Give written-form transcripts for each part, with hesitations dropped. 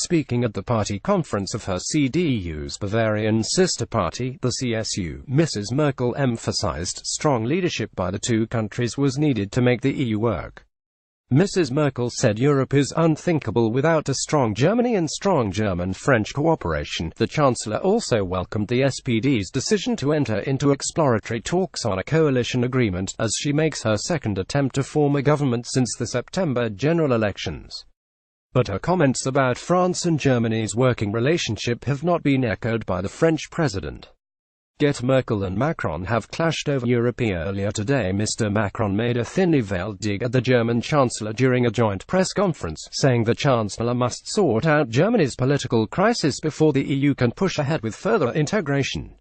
Speaking at the party conference of her CDU's Bavarian sister party, the CSU, Mrs. Merkel emphasized strong leadership by the two countries was needed to make the EU work. Mrs. Merkel said Europe is unthinkable without a strong Germany and strong German-French cooperation. The Chancellor also welcomed the SPD's decision to enter into exploratory talks on a coalition agreement, as she makes her second attempt to form a government since the September general elections. But her comments about France and Germany's working relationship have not been echoed by the French president. GettyMerkel and Macron have clashed over Europe. Earlier today, Mr. Macron made a thinly veiled dig at the German Chancellor during a joint press conference, saying the Chancellor must sort out Germany's political crisis before the EU can push ahead with further integration.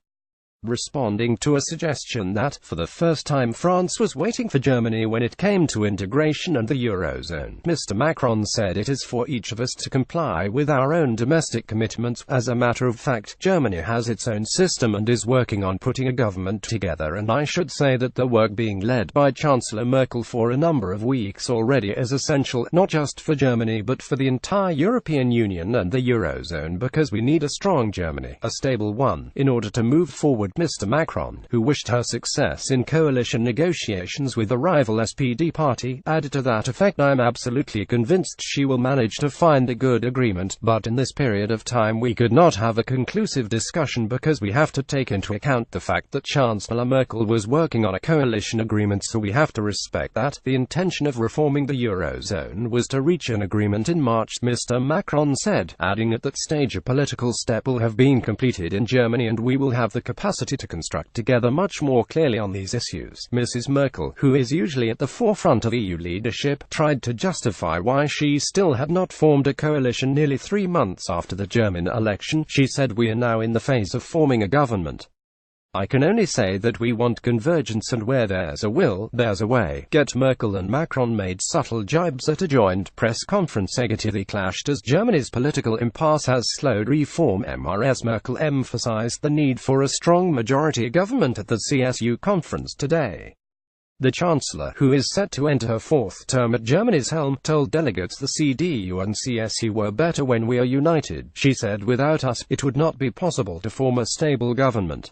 Responding to a suggestion that, for the first time, France was waiting for Germany when it came to integration and the Eurozone, Mr. Macron said it is for each of us to comply with our own domestic commitments. As a matter of fact, Germany has its own system and is working on putting a government together, and I should say that the work being led by Chancellor Merkel for a number of weeks already is essential, not just for Germany but for the entire European Union and the Eurozone, because we need a strong Germany, a stable one, in order to move forward. Mr. Macron, who wished her success in coalition negotiations with the rival SPD party, added to that effect, "I'm absolutely convinced she will manage to find a good agreement, but in this period of time we could not have a conclusive discussion because we have to take into account the fact that Chancellor Merkel was working on a coalition agreement, so we have to respect that. The intention of reforming the Eurozone was to reach an agreement in March," Mr. Macron said, adding at that stage a political step will have been completed in Germany and we will have the capacity to construct together much more clearly on these issues. Mrs. Merkel, who is usually at the forefront of EU leadership, tried to justify why she still had not formed a coalition nearly 3 months after the German election. She said, "We are now in the phase of forming a government. I can only say that we want convergence, and where there's a will, there's a way." GettyMerkel and Macron made subtle jibes at a joint press conference. They clashed as Germany's political impasse has slowed reform. Mrs. Merkel emphasized the need for a strong majority government at the CSU conference today. The Chancellor, who is set to enter her 4th term at Germany's helm, told delegates the CDU and CSU were better when we are united. She said, "Without us, it would not be possible to form a stable government."